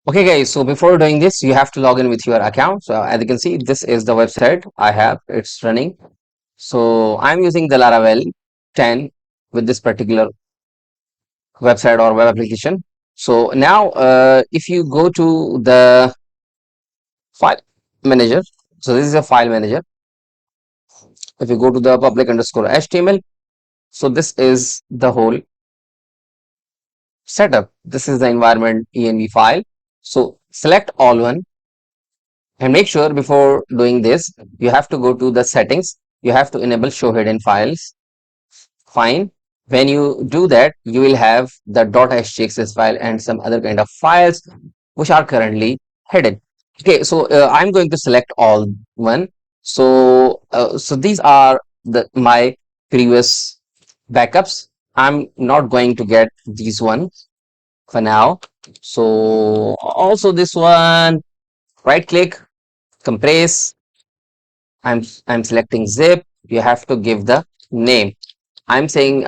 Okay guys, so before doing this, you have to log in with your account. So as you can see, this is the website I have, it's running. So I'm using the Laravel 10 with this particular website or web application. So now if you go to the file manager, so this is a file manager. If you go to the public underscore HTML, so this is the whole setup. This is the environment env file. So select all one and make sure before doing this, you have to go to the settings. You have to enable show hidden files. Fine. When you do that, you will have the .htaccess file and some other kind of files which are currently hidden. Okay, so I'm going to select all one. So these are the my previous backups. I'm not going to get these ones for now. So also this one, right click, compress. I'm selecting zip. You have to give the name. I'm saying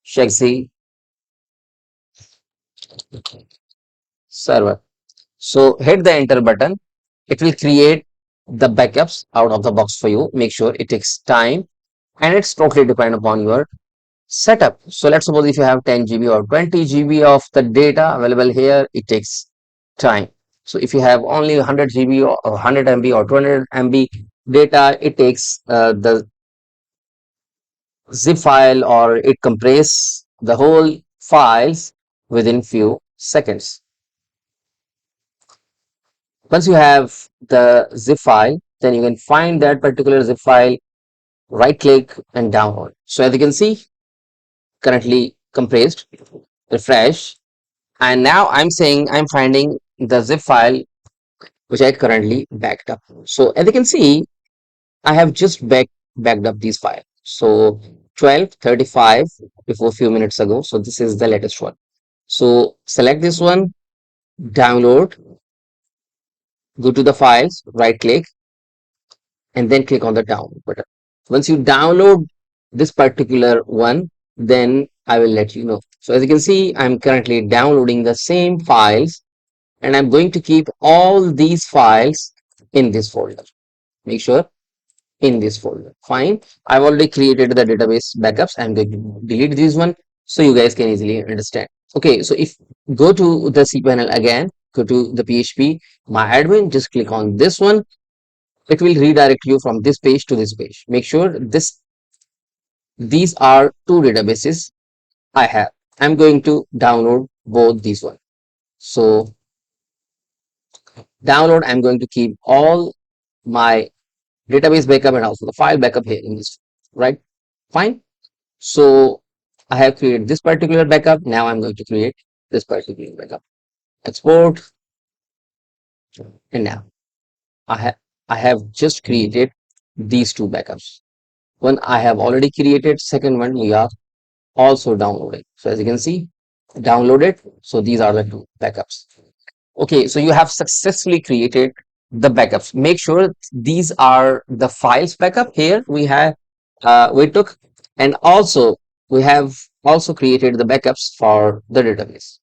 Shexy server. So hit the enter button. It will create the backups out of the box for you. Make sure it takes time and it's totally dependent upon your setup. So let's suppose if you have 10 GB or 20 GB of the data available here, it takes time. So if you have only 100 GB or 100 MB or 200 MB data, it takes the zip file or it compress the whole files within few seconds. Once you have the zip file, then you can find that particular zip file, right click and download. So as you can see, currently compressed, refresh, and now I'm saying I'm finding the zip file which I currently backed up. So as you can see, I have just backed up these files. So 12:35 before a few minutes ago. So this is the latest one. So select this one, download, go to the files, right click, and then click on the download button. Once you download this particular one, then I will let you know. So as you can see, I'm currently downloading the same files and I'm going to keep all these files in this folder. Make sure in this folder. Fine. I've already created the database backups. I'm going to delete this one so you guys can easily understand. Okay, so if go to the cPanel again, go to the PHP, my admin, just click on this one. It will redirect you from this page to this page. Make sure these are two databases I have. I'm going to download both these one. So download, I'm going to keep all my database backup and also the file backup here in this, right? Fine. So I have created this particular backup. Now I'm going to create this particular backup. Export, and now I have just created these two backups. One I have already created. Second one we are also downloading. So as you can see, downloaded. So these are the two backups. Okay, so you have successfully created the backups. Make sure these are the files backup. Here we took, and also we have also created the backups for the database.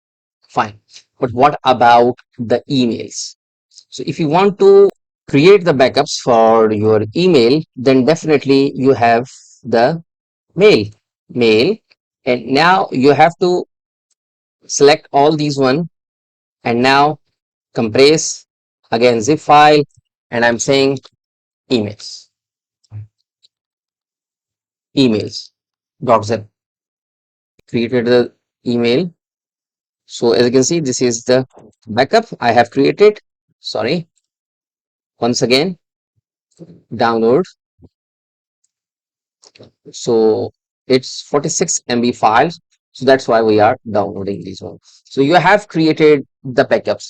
Fine. But what about the emails? So if you want to create the backups for your email, then definitely you have the mail, and now you have to select all these one, and now compress, again zip file, and I'm saying emails, emails.zip. Created the email. So as you can see, this is the backup I have created. Sorry, once again, download. So it's 46 MB files. So that's why we are downloading these ones. So you have created the backups.